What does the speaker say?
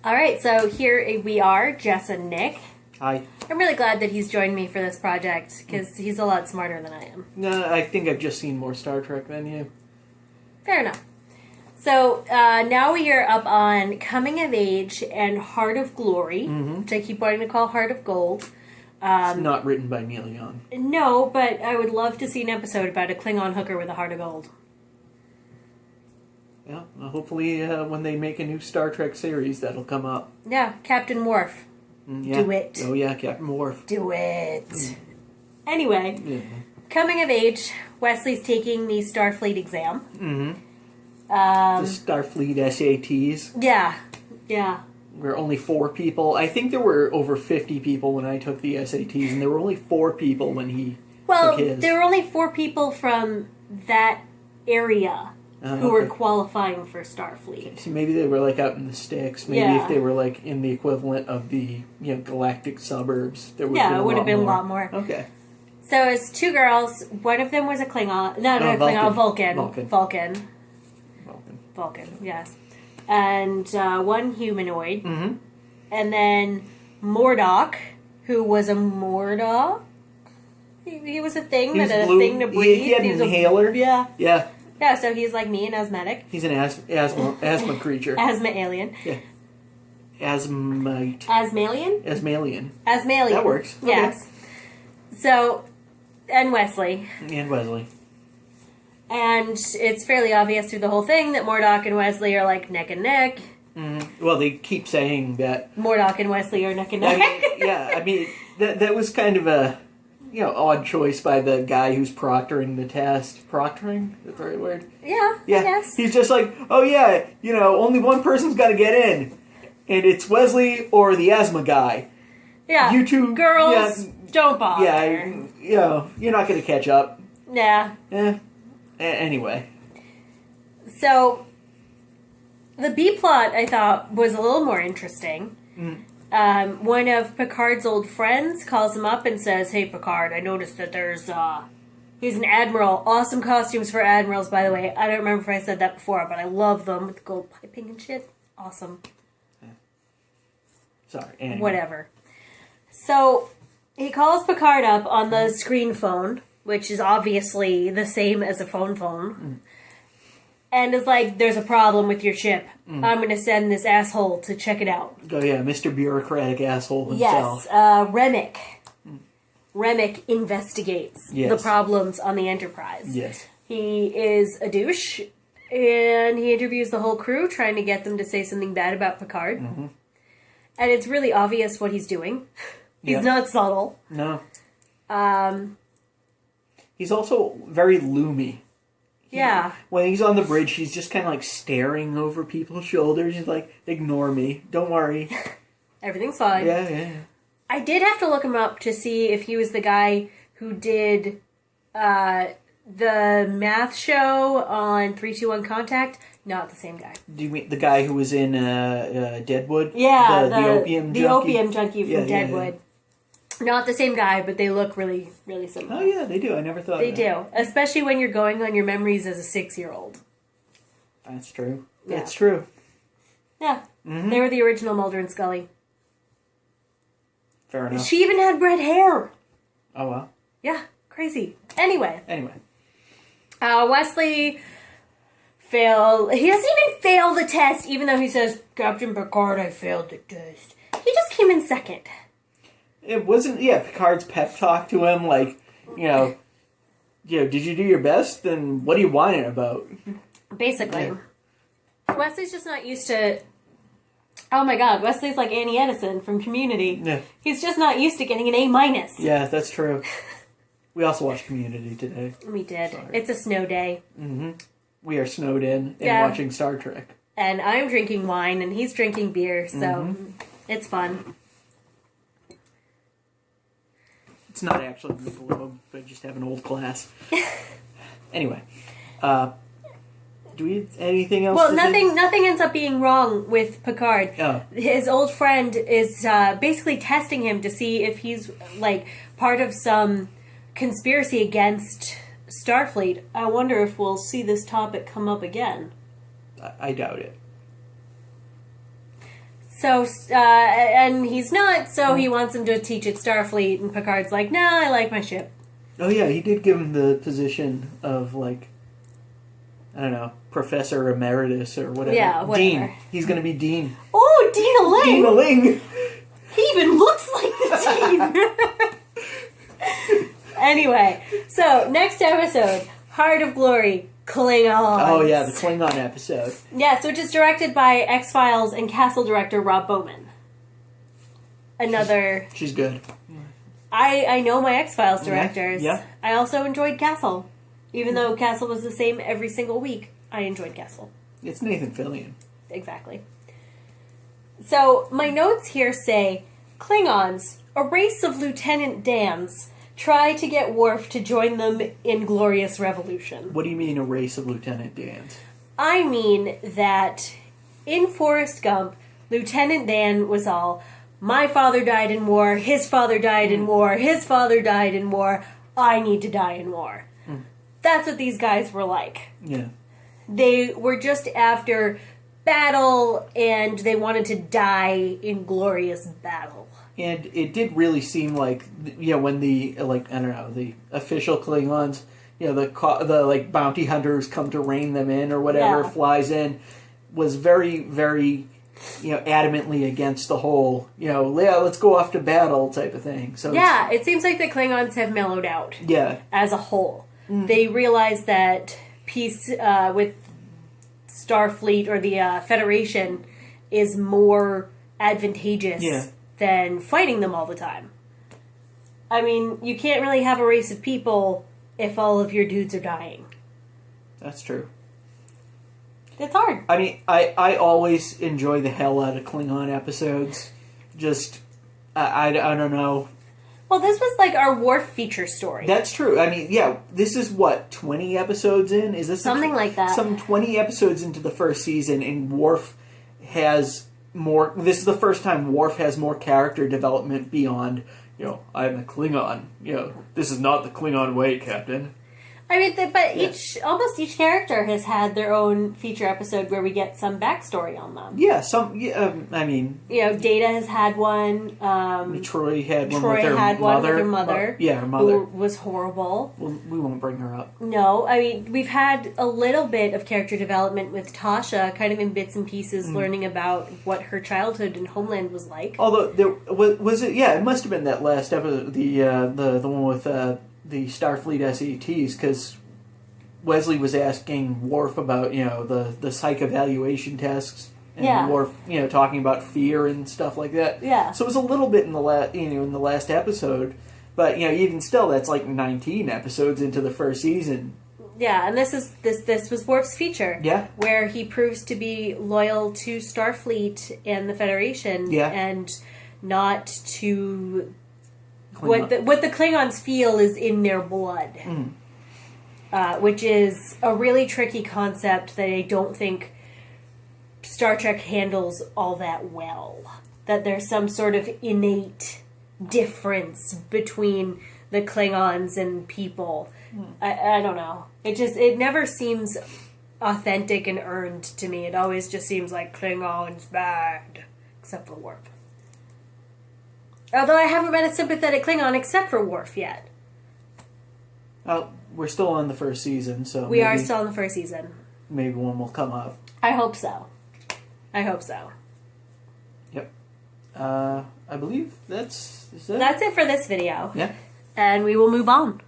All right, so here we are, Jess and Nick. Hi. I'm really glad that he's joined me for this project, because he's a lot smarter than I am. No, I think I've just seen more Star Trek than you. Fair enough. So, now we are up on Coming of Age and Heart of Glory, which I keep wanting to call Heart of Gold. It's not written by Neil Young. No, but I would love to see an episode about a Klingon hooker with a heart of gold. Yeah, well, hopefully when they make a new Star Trek series, that'll come up. Yeah, Captain Worf. Yeah. Do it. Oh yeah, Captain Worf. Do it. Anyway, Coming of Age, Wesley's taking the Starfleet exam. The Starfleet SATs. Yeah. Where only 4 people. I think there were over 50 people when I took the SATs, and there were only 4 people when he took his. There were only 4 people from that area who were qualifying for Starfleet. Okay, so maybe they were like out in the sticks. Maybe if they were like in the equivalent of the galactic suburbs, there would it would have been a lot more. Okay. So it's 2 girls. One of them was a Klingon. No, Klingon. Vulcan. Yes. And one humanoid. Mm-hmm. And then Mordock, who was a Mordock. He was a thing that had a thing to breathe. He had an inhaler. Yeah. Yeah. Yeah, so he's like me, an asthmatic. He's an asthma creature. Asthma alien. Yeah. Asthmite. Asmalian? Asmalian. Asmalian. That works. Okay. Yes. So, and Wesley. And Wesley. And it's fairly obvious through the whole thing that Mordock and Wesley are like neck and neck. Mm-hmm. Well, they keep saying that Mordock and Wesley are neck and neck. I mean, that was kind of a odd choice by the guy who's proctoring the test. Proctoring? Is that the right word? Yeah. Yes. He's just like, oh yeah, only one person's got to get in, and it's Wesley or the asthma guy. Yeah. You two girls, don't bother. Yeah, you're not going to catch up. Yeah. Anyway. So, the B plot, I thought, was a little more interesting. One of Picard's old friends calls him up and says, "Hey, Picard, I noticed that there's, he's an admiral. Awesome costumes for admirals, by the way. I don't remember if I said that before, but I love them with gold piping and shit. Awesome." Sorry. Anyway. Whatever. So, he calls Picard up on the screen phone, which is obviously the same as a phone. And is like, "There's a problem with your ship. I'm going to send this asshole to check it out." Oh yeah, Mr. Bureaucratic asshole himself. Yes, Remick. Remick investigates the problems on the Enterprise. Yes. He is a douche, and he interviews the whole crew, trying to get them to say something bad about Picard. And it's really obvious what he's doing. He's not subtle. No. He's also very loomy. When he's on the bridge, he's just kind of like staring over people's shoulders. He's like, "Ignore me. Don't worry. Everything's fine." Yeah. I did have to look him up to see if he was the guy who did the math show on 3-2-1 Contact. Not the same guy. Do you mean the guy who was in Deadwood? Yeah, the opium junkie? The opium junkie from Deadwood. Not the same guy, but they look really, really similar. Oh, yeah, they do. I never thought They do. Especially when you're going on your memories as a 6-year-old. That's true. That's true. Yeah. They were the original Mulder and Scully. Fair enough. She even had red hair. Oh, well. Yeah. Crazy. Anyway. Wesley failed. He doesn't even fail the test, even though he says, "Captain Picard, I failed the test." He just came in second. It wasn't, Picard's pep talk to him, like, did you do your best? Then what are you whining about? Basically. Yeah. Wesley's just not used to... Oh my god, Wesley's like Annie Edison from Community. Yeah. He's just not used to getting an A-. Yeah, that's true. We also watched Community today. We did. Sorry. It's a snow day. We are snowed in and watching Star Trek. And I'm drinking wine and he's drinking beer, so it's fun. It's not actually the globe, but just have an old glass. Anyway, do we have anything else? Well, nothing ends up being wrong with Picard. Oh. His old friend is basically testing him to see if he's like part of some conspiracy against Starfleet. I wonder if we'll see this topic come up again. I doubt it. So, and he's not, so he wants him to teach at Starfleet, and Picard's like, nah, I like my ship. Oh yeah, he did give him the position of, like, I don't know, Professor Emeritus or whatever. Yeah, whatever. Dean. He's going to be Dean. Oh, Dean Ling! Dean Ling! He even looks like the Dean! Anyway, so, next episode, Heart of Glory, Klingons. Oh yeah, the Klingon episode. Yes, which is directed by X-Files and Castle director Rob Bowman. Another... She's good. I know my X-Files directors. Yeah. I also enjoyed Castle. Even though Castle was the same every single week, I enjoyed Castle. It's Nathan Fillion. Exactly. So, my notes here say, Klingons, a race of Lieutenant Dans, try to get Worf to join them in glorious revolution. What do you mean a race of Lieutenant Dans? I mean that in Forrest Gump, Lieutenant Dan was all, my father died in war, his father died in war, his father died in war, I need to die in war. That's what these guys were like. Yeah. They were just after battle, and they wanted to die in glorious battle. And it did really seem like, when the, like, I don't know, the official Klingons, the like, bounty hunters come to rein them in or whatever, flies in, was very, very, adamantly against the whole, let's go off to battle type of thing. So yeah, it seems like the Klingons have mellowed out. Yeah. As a whole. They realize that peace with Starfleet or the Federation is more advantageous than fighting them all the time. I mean, you can't really have a race of people if all of your dudes are dying. That's true. It's hard. I mean, I always enjoy the hell out of Klingon episodes. Just, I don't know. Well, this was like our Worf feature story. That's true. I mean, yeah, this is what, 20 episodes in? Is this something like that? Some 20 episodes into the first season, and Worf has more. This is the first time Worf has more character development beyond, I'm a Klingon. This is not the Klingon way, Captain. I mean, but almost each character has had their own feature episode where we get some backstory on them. Yeah, I mean... Data has had one. Troy had one with her mother. Her mother. Who was horrible. Well, we won't bring her up. No, I mean, we've had a little bit of character development with Tasha, kind of in bits and pieces, learning about what her childhood in Homeland was like. Although, there was it... Yeah, it must have been that last episode, the one with... the Starfleet SATs, because Wesley was asking Worf about, the psych evaluation tests, and Worf, talking about fear and stuff like that. Yeah. So it was a little bit in the last episode, but even still, that's like 19 episodes into the first season. Yeah, and this was Worf's feature. Yeah. Where he proves to be loyal to Starfleet and the Federation. Yeah. And not to... What the Klingons feel is in their blood. Which is a really tricky concept that I don't think Star Trek handles all that well. That there's some sort of innate difference between the Klingons and people. I don't know. It never seems authentic and earned to me. It always just seems like Klingons bad. Except for Worf. Although I haven't met a sympathetic Klingon except for Worf yet. Well, we're still on the first season, so... We are still on the first season. Maybe one will come up. I hope so. Yep. I believe that's... That's it for this video. Yeah. And we will move on.